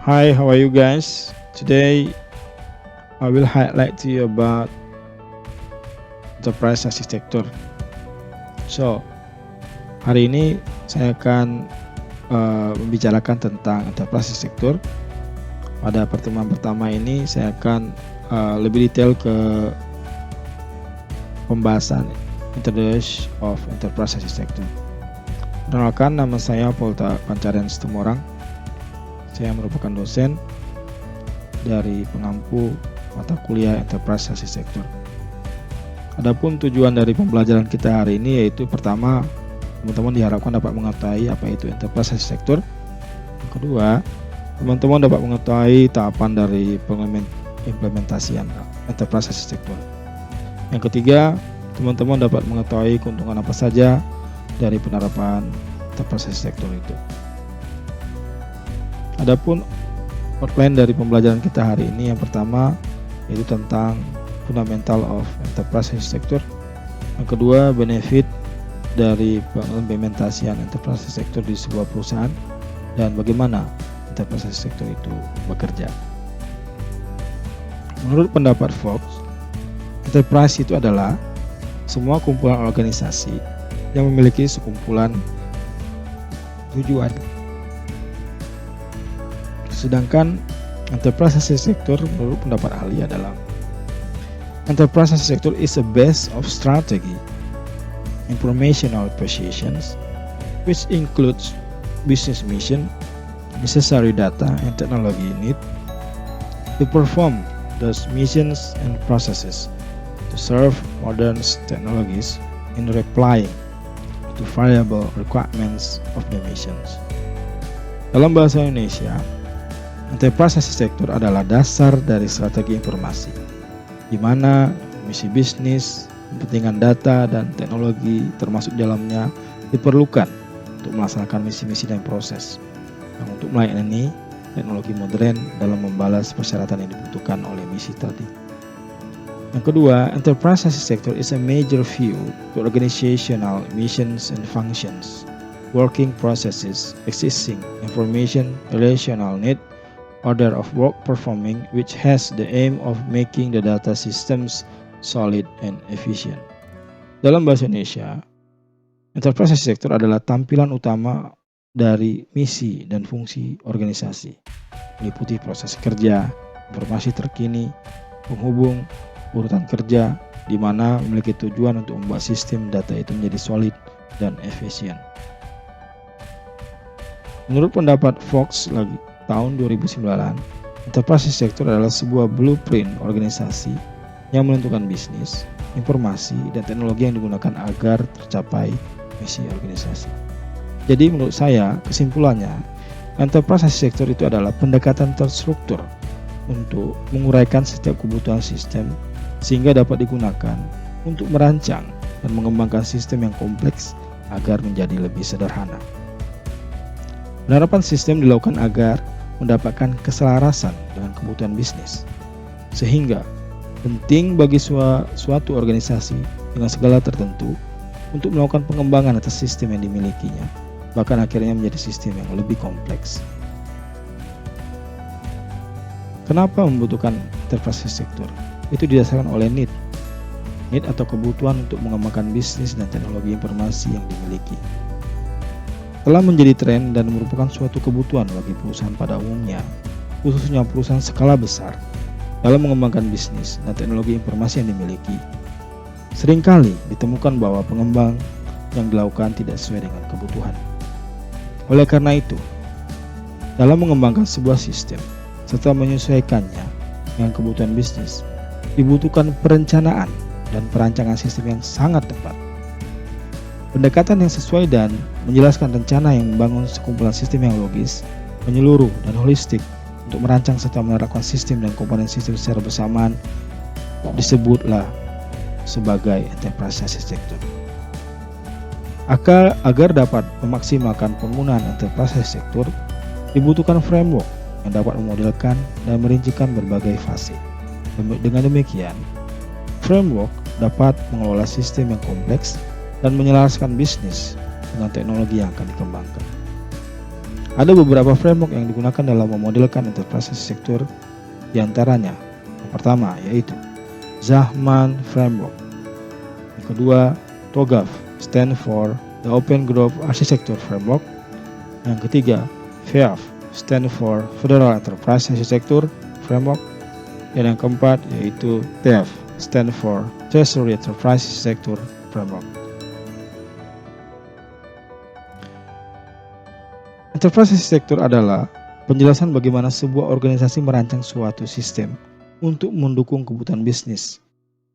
Hi, how are you guys? Today I will highlight to you about enterprise architecture. So, hari ini saya akan membicarakan tentang enterprise architecture. Pada pertemuan pertama ini saya akan lebih detail ke pembahasan Introduction of Enterprise Architecture. Perkenalkan, nama saya Polta Pancarian Situmorang. Saya merupakan dosen dari pengampu mata kuliah Enterprise Architecture. Adapun tujuan dari pembelajaran kita hari ini yaitu pertama, teman-teman diharapkan dapat mengetahui apa itu Enterprise Architecture. Yang kedua, teman-teman dapat mengetahui tahapan dari implementasian Enterprise Architecture. Yang ketiga, teman-teman dapat mengetahui keuntungan apa saja dari penerapan Enterprise Architecture itu. Adapun outline dari pembelajaran kita hari ini yang pertama yaitu tentang fundamental of enterprise architecture. Yang kedua, benefit dari pengimplementasian enterprise architecture di sebuah perusahaan dan bagaimana enterprise architecture itu bekerja. Menurut pendapat Fox, enterprise itu adalah semua kumpulan organisasi yang memiliki sekumpulan tujuan. Sedangkan enterprise architecture menurut pendapat ahli adalah enterprise architecture is a base of strategy, informational positions, which includes business mission, necessary data and technology need to perform those missions and processes to serve modern technologies in replying to variable requirements of the missions. Dalam bahasa Indonesia, enterprise architecture adalah dasar dari strategi informasi, di mana misi bisnis, kepentingan data, dan teknologi termasuk dalamnya diperlukan untuk melaksanakan misi-misi dan proses yang untuk melayani teknologi modern dalam membalas persyaratan yang dibutuhkan oleh misi tadi. Yang kedua, enterprise architecture is a major view to organizational missions and functions, working processes, existing information, relational need, order of work performing, which has the aim of making the data systems solid and efficient. Dalam bahasa Indonesia, enterprise architecture adalah tampilan utama dari misi dan fungsi organisasi, meliputi proses kerja, informasi terkini, penghubung, urutan kerja, di mana memiliki tujuan untuk membuat sistem data itu menjadi solid dan efisien. Menurut pendapat Fox lagi, tahun 2009, enterprise architecture adalah sebuah blueprint organisasi yang menentukan bisnis, informasi, dan teknologi yang digunakan agar tercapai misi organisasi. Jadi menurut saya, kesimpulannya, enterprise architecture itu adalah pendekatan terstruktur untuk menguraikan setiap kebutuhan sistem sehingga dapat digunakan untuk merancang dan mengembangkan sistem yang kompleks agar menjadi lebih sederhana. Penerapan sistem dilakukan agar mendapatkan keselarasan dengan kebutuhan bisnis, sehingga penting bagi suatu organisasi dengan skala tertentu untuk melakukan pengembangan atas sistem yang dimilikinya, bahkan akhirnya menjadi sistem yang lebih kompleks. Kenapa membutuhkan enterprise architecture? Itu didasarkan oleh need atau kebutuhan untuk mengembangkan bisnis dan teknologi informasi yang dimiliki. Telah menjadi tren dan merupakan suatu kebutuhan bagi perusahaan pada umumnya, khususnya perusahaan skala besar, dalam mengembangkan bisnis dan teknologi informasi yang dimiliki. Seringkali ditemukan bahwa pengembang yang dilakukan tidak sesuai dengan kebutuhan. Oleh karena itu, dalam mengembangkan sebuah sistem serta menyesuaikannya dengan kebutuhan bisnis, dibutuhkan perencanaan dan perancangan sistem yang sangat tepat. Pendekatan yang sesuai dan menjelaskan rencana yang membangun sekumpulan sistem yang logis, menyeluruh, dan holistik untuk merancang serta menerapkan sistem dan komponen sistem secara bersamaan disebutlah sebagai enterprise architecture. Agar dapat memaksimalkan penggunaan enterprise architecture, dibutuhkan framework yang dapat memodelkan dan merincikan berbagai fase. Dengan demikian, framework dapat mengelola sistem yang kompleks dan menyelaraskan bisnis dengan teknologi yang akan dikembangkan. Ada beberapa framework yang digunakan dalam memodelkan enterprise arsitektur, di antaranya yang pertama yaitu Zahman Framework. Yang kedua, TOGAF, stand for the Open Growth Architecture Framework. Yang ketiga, FEAF, stand for Federal Enterprise Architecture Framework. Dan yang keempat yaitu TEF, stand for Treasury Enterprise Architecture Framework. Enterprise Architecture adalah penjelasan bagaimana sebuah organisasi merancang suatu sistem untuk mendukung kebutuhan bisnis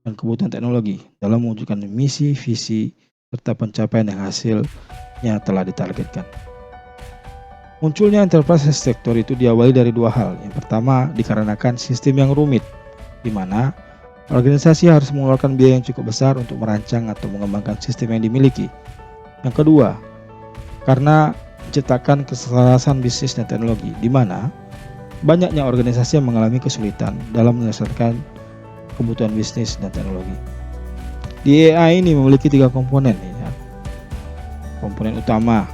dan kebutuhan teknologi dalam mewujudkan misi, visi, serta pencapaian yang hasilnya telah ditargetkan. Munculnya enterprise architecture itu diawali dari dua hal. Yang pertama, dikarenakan sistem yang rumit, di mana organisasi harus mengeluarkan biaya yang cukup besar untuk merancang atau mengembangkan sistem yang dimiliki. Yang kedua, karena menciptakan keselarasan bisnis dan teknologi, di mana banyaknya organisasi yang mengalami kesulitan dalam menyelesaikan kebutuhan bisnis dan teknologi. Di AI ini memiliki 3 komponen ya. Komponen utama.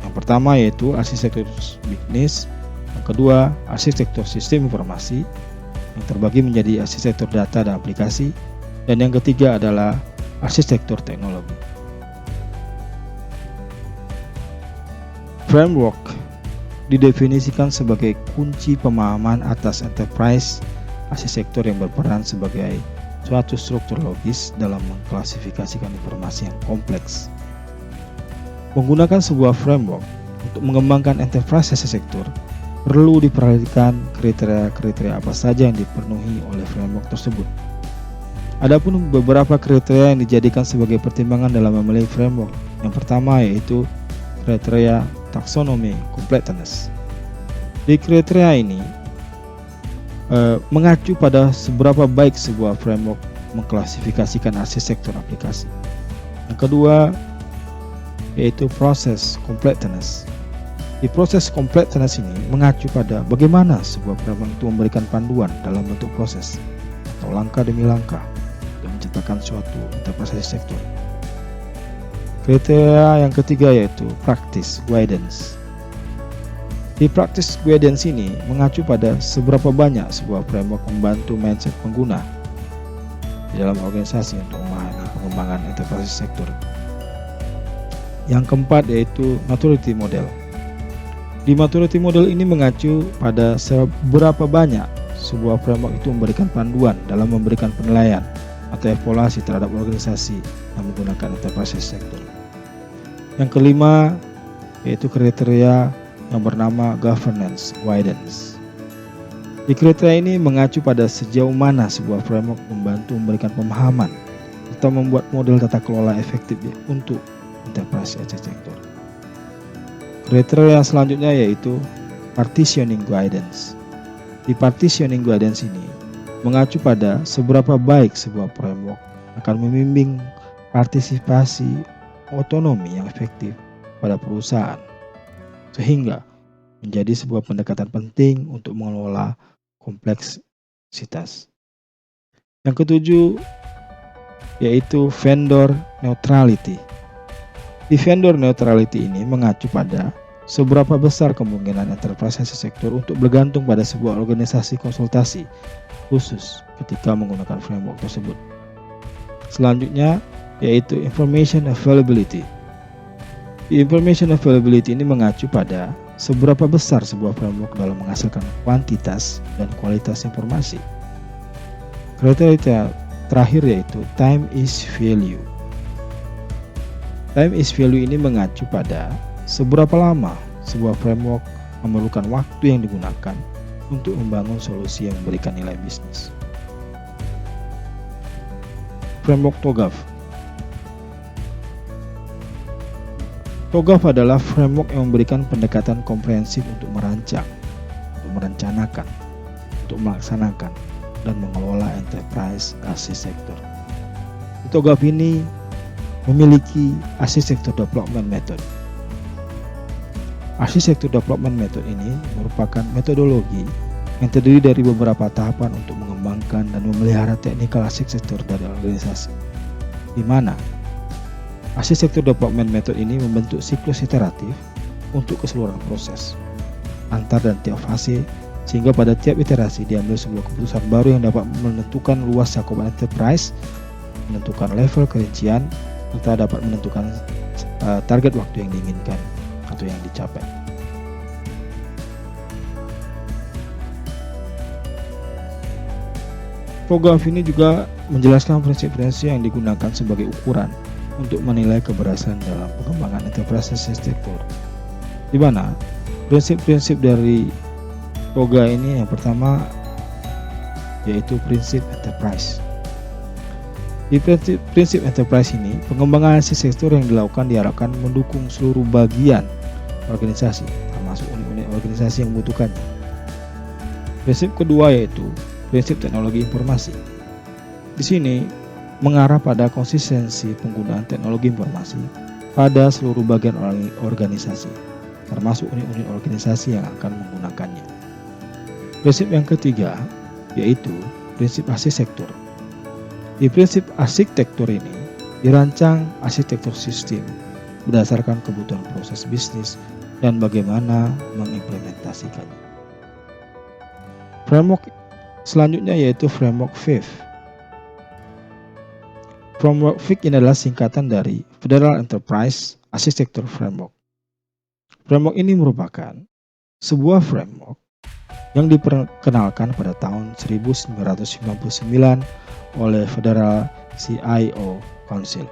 Yang pertama yaitu arsitektur bisnis, yang kedua arsitektur sistem informasi yang terbagi menjadi arsitektur data dan aplikasi, dan yang ketiga adalah arsitektur teknologi. Framework didefinisikan sebagai kunci pemahaman atas enterprise arsitektur yang berperan sebagai suatu struktur logis dalam mengklasifikasikan informasi yang kompleks. Menggunakan sebuah framework untuk mengembangkan enterprise arsitektur, perlu diperhatikan kriteria-kriteria apa saja yang dipenuhi oleh framework tersebut. Adapun beberapa kriteria yang dijadikan sebagai pertimbangan dalam memilih framework. Yang pertama yaitu kriteria taxonomy completeness. Di kriteria ini mengacu pada seberapa baik sebuah framework mengklasifikasikan arsitektur aplikasi. Yang kedua yaitu proses completeness. Di proses completeness ini mengacu pada bagaimana sebuah framework itu memberikan panduan dalam bentuk proses atau langkah demi langkah untuk menciptakan suatu enterprise arsitektur. Kriteria yang ketiga yaitu practice guidance. Di practice guidance ini mengacu pada seberapa banyak sebuah framework membantu mindset pengguna di dalam organisasi untuk memahami pengembangan enterprise arsitektur. Yang keempat yaitu maturity model. Di maturity model ini mengacu pada seberapa banyak sebuah framework itu memberikan panduan dalam memberikan penilaian atau evaluasi terhadap organisasi yang menggunakan enterprise arsitektur. Yang kelima yaitu kriteria yang bernama governance guidance. Di kriteria ini mengacu pada sejauh mana sebuah framework membantu memberikan pemahaman atau membuat model tata kelola efektif untuk enterprise arsitektur. Kriteria yang selanjutnya yaitu partitioning guidance. Di partitioning guidance ini mengacu pada seberapa baik sebuah framework akan membimbing partisipasi otonomi yang efektif pada perusahaan, sehingga menjadi sebuah pendekatan penting untuk mengelola kompleksitas. Yang ketujuh yaitu vendor neutrality. Di vendor neutrality ini mengacu pada seberapa besar kemungkinan enterprise arsitektur untuk bergantung pada sebuah organisasi konsultasi khusus ketika menggunakan framework tersebut. Selanjutnya yaitu information availability. Di information availability ini mengacu pada seberapa besar sebuah framework dalam menghasilkan kuantitas dan kualitas informasi. Kriteria terakhir yaitu time is value. Time is value ini mengacu pada seberapa lama sebuah framework memerlukan waktu yang digunakan untuk membangun solusi yang memberikan nilai bisnis. Framework TOGAF. TOGAF adalah framework yang memberikan pendekatan komprehensif untuk merancang, untuk merencanakan, untuk melaksanakan, dan mengelola enterprise arsitektur. TOGAF ini memiliki arsitektur development method. Arsitektur development method ini merupakan metodologi yang terdiri dari beberapa tahapan untuk mengembangkan dan memelihara teknikal arsitektur dari organisasi, di mana arsitektur development method ini membentuk siklus iteratif untuk keseluruhan proses antar dan tiap fase, sehingga pada tiap iterasi diambil sebuah keputusan baru yang dapat menentukan luas cakupan enterprise, menentukan level kerincian, serta dapat menentukan target waktu yang diinginkan atau yang dicapai. TOGAF ini juga menjelaskan prinsip-prinsip yang digunakan sebagai ukuran untuk menilai keberhasilan dalam pengembangan enterprise architecture, di mana prinsip-prinsip dari TOGA ini yang pertama yaitu prinsip enterprise. Di prinsip enterprise ini, pengembangan arsitektur yang dilakukan diharapkan mendukung seluruh bagian organisasi, termasuk unit-unit organisasi yang membutuhkannya. Prinsip kedua yaitu prinsip teknologi informasi. Di sini mengarah pada konsistensi penggunaan teknologi informasi pada seluruh bagian organisasi, termasuk unit-unit organisasi yang akan menggunakannya. Prinsip yang ketiga yaitu prinsip arsitektur. Di prinsip arsitektur ini dirancang arsitektur sistem berdasarkan kebutuhan proses bisnis dan bagaimana mengimplementasikannya. Framework selanjutnya yaitu Framework FIF. Framework FIF ini adalah singkatan dari Federal Enterprise Architecture Framework. Framework ini merupakan sebuah framework yang diperkenalkan pada tahun 1999 oleh Federal CIO Council.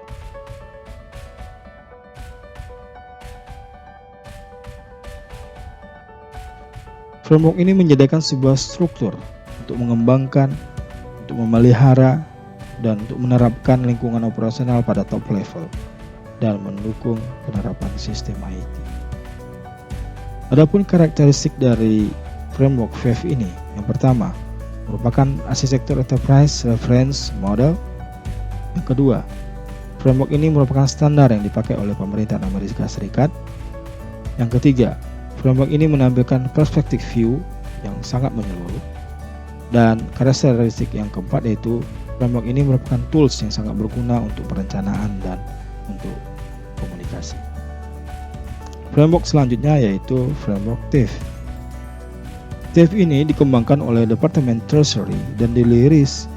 Framework ini menyediakan sebuah struktur untuk mengembangkan, untuk memelihara, dan untuk menerapkan lingkungan operasional pada top level dan mendukung penerapan sistem IT. Adapun karakteristik dari framework FIF ini, yang pertama merupakan arsitektur enterprise reference model. Yang kedua, framework ini merupakan standar yang dipakai oleh pemerintah Amerika Serikat. Yang ketiga, framework ini menampilkan perspektif view yang sangat menyeluruh. Dan karakteristik yang keempat yaitu framework ini merupakan tools yang sangat berguna untuk perencanaan dan untuk komunikasi. Framework selanjutnya yaitu framework TIF. TIF ini dikembangkan oleh Departemen Treasury dan dirilis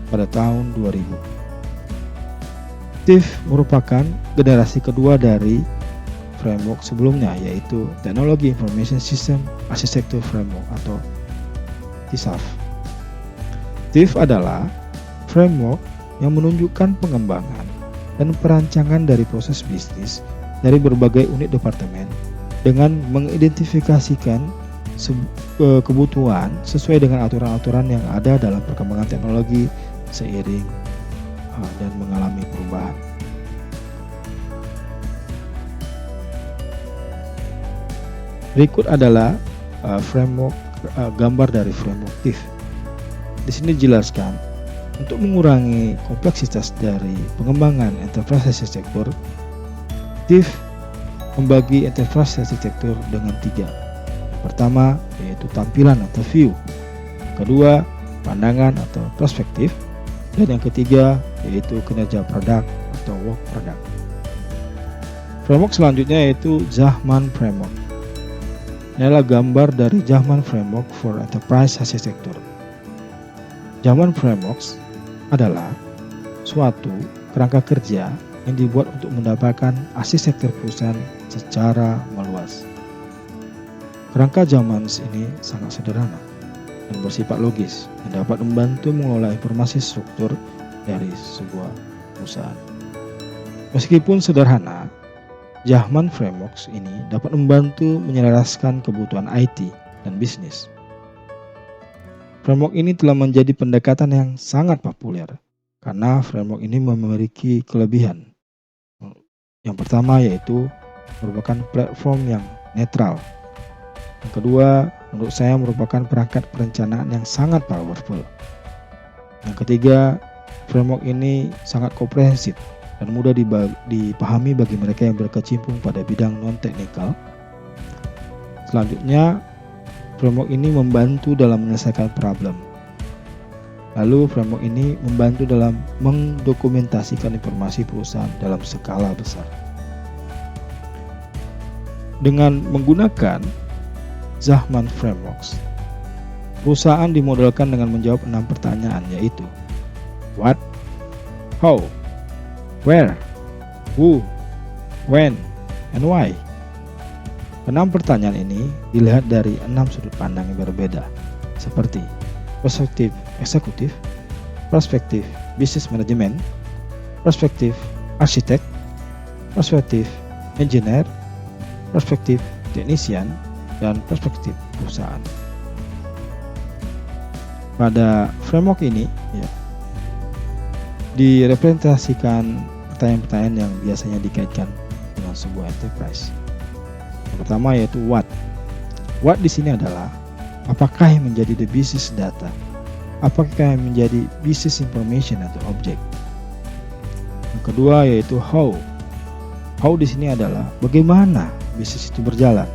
pada tahun 2000. TIF merupakan generasi kedua dari framework sebelumnya yaitu Technology Information System Architecture Framework atau TISAF. TIF adalah framework yang menunjukkan pengembangan dan perancangan dari proses bisnis dari berbagai unit departemen dengan mengidentifikasikan kebutuhan sesuai dengan aturan-aturan yang ada dalam perkembangan teknologi seiring dan mengalami perubahan. Berikut adalah framework gambar dari framework TIF. Di sini dijelaskan untuk mengurangi kompleksitas dari pengembangan enterprise architecture, TIF membagi enterprise architecture dengan tiga. Pertama yaitu tampilan atau view, kedua pandangan atau perspektif, dan yang ketiga yaitu kinerja produk atau work product. Framework selanjutnya yaitu Zahman Framework. Ini adalah gambar dari Zahman Framework for Enterprise Architecture. Zahman Frameworks adalah suatu kerangka kerja yang dibuat untuk mendapatkan arsitektur perusahaan secara meluas. Kerangka Zahman ini sangat sederhana dan bersifat logis dan dapat membantu mengelola informasi struktur dari sebuah perusahaan. Meskipun sederhana, Zahman Frameworks ini dapat membantu menyelaraskan kebutuhan IT dan bisnis. Framework ini telah menjadi pendekatan yang sangat populer karena framework ini memiliki kelebihan. Yang pertama yaitu merupakan platform yang netral. Yang kedua, menurut saya merupakan perangkat perencanaan yang sangat powerful. Yang ketiga, framework ini sangat komprehensif dan mudah dipahami bagi mereka yang berkecimpung pada bidang non-teknikal. Selanjutnya, framework ini membantu dalam menyelesaikan problem. Lalu, framework ini membantu dalam mendokumentasikan informasi perusahaan dalam skala besar. Dengan menggunakan Zahman Frameworks, perusahaan dimodelkan dengan menjawab 6 pertanyaan, yaitu what, how, where, who, when, and why. 6 pertanyaan ini dilihat dari 6 sudut pandang yang berbeda, seperti perspektif eksekutif, perspektif bisnis manajemen, perspektif arsitek, perspektif engineer, perspektif teknisian, dan perspektif perusahaan. Pada framework ini direpresentasikan pertanyaan-pertanyaan yang biasanya dikaitkan dengan sebuah enterprise. Yang pertama yaitu what. What di sini adalah apakah yang menjadi the business data, apakah yang menjadi business information atau objek. Yang kedua yaitu how. How di sini adalah bagaimana bisnis itu berjalan.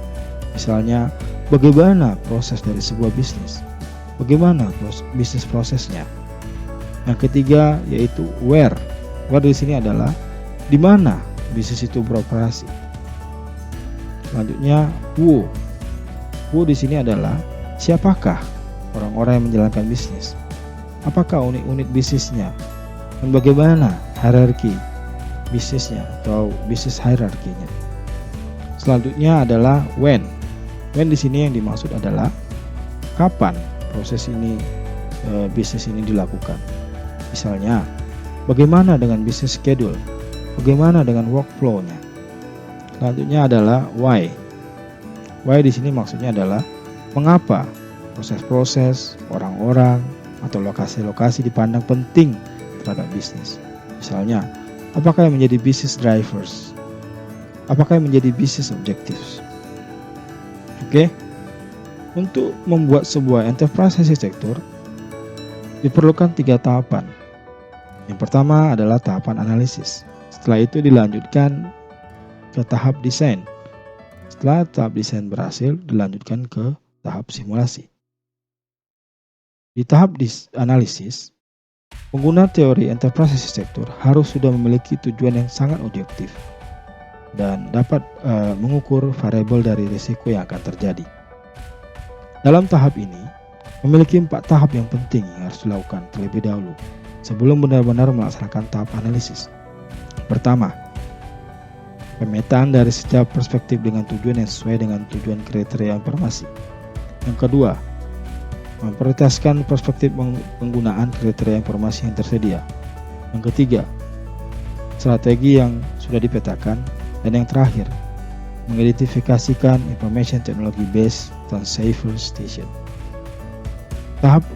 Misalnya, bagaimana proses dari sebuah bisnis, bagaimana bisnis prosesnya. Yang ketiga yaitu where. Where di sini adalah di mana bisnis itu beroperasi. Selanjutnya who. Who di sini adalah siapakah orang-orang yang menjalankan bisnis, apakah unit-unit bisnisnya, dan bagaimana hierarki bisnisnya atau bisnis hierarkinya. Selanjutnya adalah when. When di sini yang dimaksud adalah kapan proses ini bisnis ini dilakukan. Misalnya, bagaimana dengan bisnis schedule, bagaimana dengan workflow-nya. Selanjutnya adalah why. Why di sini maksudnya adalah mengapa proses-proses, orang-orang, atau lokasi-lokasi dipandang penting terhadap bisnis. Misalnya, apakah yang menjadi business drivers? Apakah yang menjadi business objectives? Oke. Untuk membuat sebuah enterprise architecture diperlukan 3 tahapan. Yang pertama adalah tahapan analisis. Setelah itu dilanjutkan ke tahap desain. Setelah tahap desain berhasil, dilanjutkan ke tahap simulasi. Di tahap analisis, pengguna teori enterprise architecture harus sudah memiliki tujuan yang sangat objektif dan dapat mengukur variabel dari risiko yang akan terjadi. Dalam tahap ini, memiliki 4 tahap yang penting yang harus dilakukan terlebih dahulu sebelum benar-benar melaksanakan tahap analisis. Pertama, pemetaan dari setiap perspektif dengan tujuan yang sesuai dengan tujuan kriteria informasi. Yang kedua, memprioritaskan perspektif penggunaan kriteria informasi yang tersedia. Yang ketiga, strategi yang sudah dipetakan. Dan yang terakhir, mengidentifikasikan information technology based transceiver station.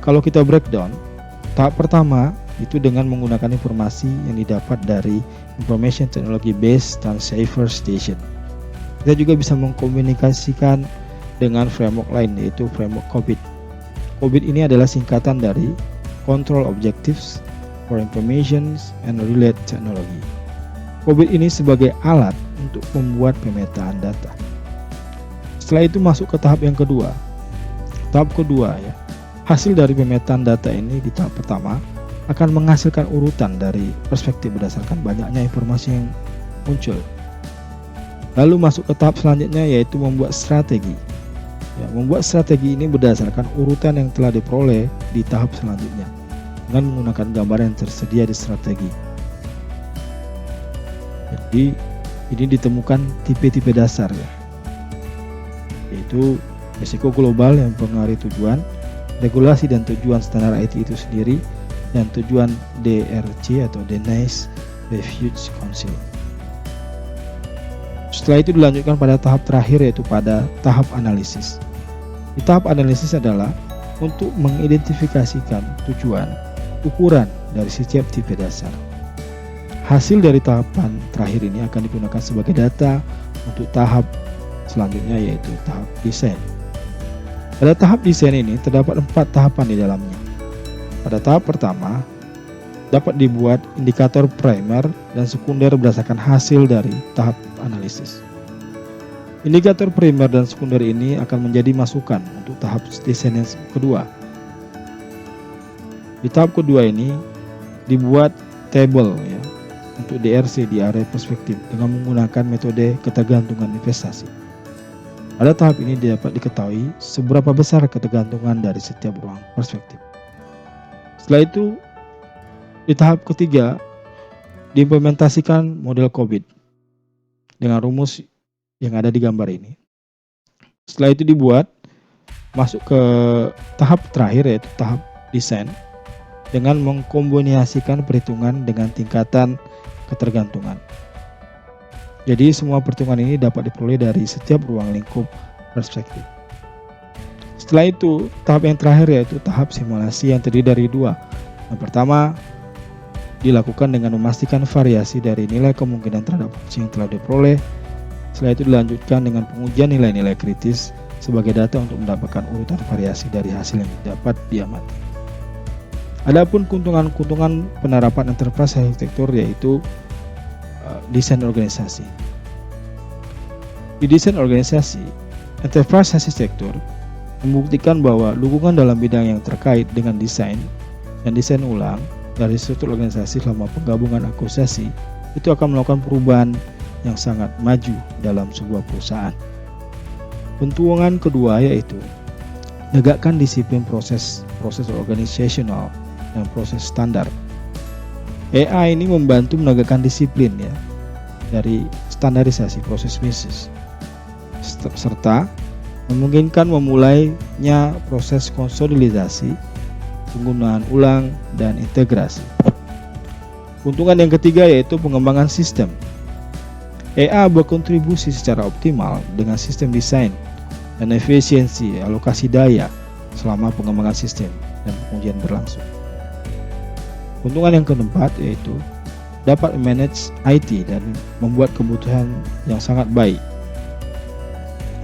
Kalau kita breakdown, tahap pertama itu dengan menggunakan informasi yang didapat dari information technology based transceiver station. Kita juga bisa mengkomunikasikan dengan framework lain, yaitu framework COBIT. COBIT ini adalah singkatan dari Control Objectives for Information and Related Technology. COBIT ini sebagai alat untuk membuat pemetaan data. Setelah itu masuk ke tahap yang kedua. Tahap kedua hasil dari pemetaan data ini di tahap pertama akan menghasilkan urutan dari perspektif berdasarkan banyaknya informasi yang muncul. Lalu masuk ke tahap selanjutnya yaitu membuat strategi. Membuat strategi ini berdasarkan urutan yang telah diperoleh di tahap selanjutnya dengan menggunakan gambar yang tersedia di strategi. Jadi ini ditemukan tipe-tipe dasar yaitu risiko global yang mempengaruhi tujuan, regulasi dan tujuan standar IT itu sendiri, dan tujuan DRC atau Denies Refuge Council. Setelah itu dilanjutkan pada tahap terakhir yaitu pada tahap analisis. Di tahap analisis adalah untuk mengidentifikasikan tujuan, ukuran dari setiap tipe dasar. Hasil dari tahapan terakhir ini akan digunakan sebagai data untuk tahap selanjutnya yaitu tahap desain. Pada tahap desain ini terdapat 4 tahapan di dalamnya. Pada tahap pertama dapat dibuat indikator primer dan sekunder berdasarkan hasil dari tahap analisis. Indikator primer dan sekunder ini akan menjadi masukan untuk tahap desain yang kedua. Di tahap kedua ini dibuat table untuk DRC di area perspektif dengan menggunakan metode ketergantungan investasi. Pada tahap ini dapat diketahui seberapa besar ketergantungan dari setiap ruang perspektif. Setelah itu, di tahap ketiga, diimplementasikan model COVID dengan rumus yang ada di gambar ini. Setelah itu dibuat, masuk ke tahap terakhir yaitu tahap desain dengan mengkombinasikan perhitungan dengan tingkatan ketergantungan. Jadi semua perhitungan ini dapat diperoleh dari setiap ruang lingkup perspektif. Setelah itu, tahap yang terakhir yaitu tahap simulasi yang terdiri dari dua. Yang pertama, dilakukan dengan memastikan variasi dari nilai kemungkinan terhadap fungsi yang telah diperoleh. Setelah itu dilanjutkan dengan pengujian nilai-nilai kritis sebagai data untuk mendapatkan urutan variasi dari hasil yang dapat diamati. Adapun keuntungan-keuntungan penerapan enterprise arsitektur yaitu desain organisasi. Di desain organisasi, enterprise arsitektur membuktikan bahwa dukungan dalam bidang yang terkait dengan desain dan desain ulang dari struktur organisasi selama penggabungan akuisisi itu akan melakukan perubahan yang sangat maju dalam sebuah perusahaan. Keuntungan kedua yaitu menegakkan disiplin proses organisasional dan proses standar. AI ini membantu menegakkan disiplin ya dari standarisasi proses bisnis serta memungkinkan memulainya proses konsolidasi, penggunaan ulang, dan integrasi. Keuntungan yang ketiga yaitu pengembangan sistem. AI berkontribusi secara optimal dengan sistem desain dan efisiensi alokasi daya selama pengembangan sistem dan pengujian berlangsung. Keuntungan yang keempat yaitu dapat manage IT dan membuat kebutuhan yang sangat baik.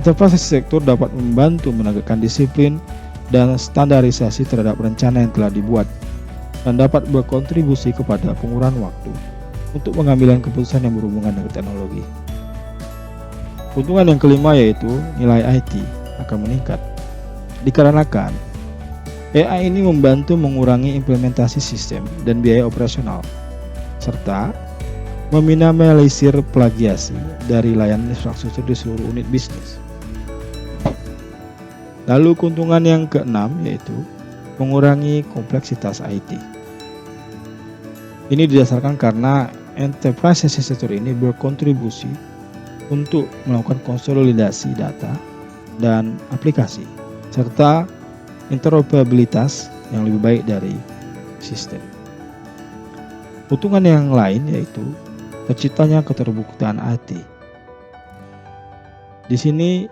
Enterprise arsitektur dapat membantu menegakkan disiplin dan standarisasi terhadap rencana yang telah dibuat dan dapat berkontribusi kepada pengurangan waktu untuk pengambilan keputusan yang berhubungan dengan teknologi. Keuntungan yang kelima yaitu nilai IT akan meningkat dikarenakan AI ini membantu mengurangi implementasi sistem dan biaya operasional serta meminimalisir plagiasi dari layanan infrastruktur di seluruh unit bisnis. Lalu keuntungan yang keenam yaitu mengurangi kompleksitas IT. Ini didasarkan karena enterprise arsitektur ini berkontribusi untuk melakukan konsolidasi data dan aplikasi serta interoperabilitas yang lebih baik dari sistem. Keuntungan yang lain yaitu terciptanya keterbukaan IT. Di sini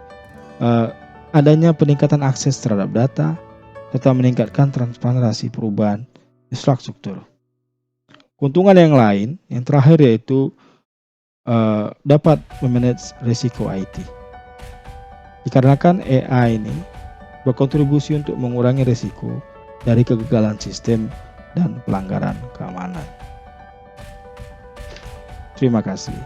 adanya peningkatan akses terhadap data serta meningkatkan transparansi perubahan infrastruktur. Keuntungan yang lain, yang terakhir yaitu dapat memanage risiko IT. Dikarenakan AI ini berkontribusi untuk mengurangi risiko dari kegagalan sistem dan pelanggaran keamanan. Terima kasih.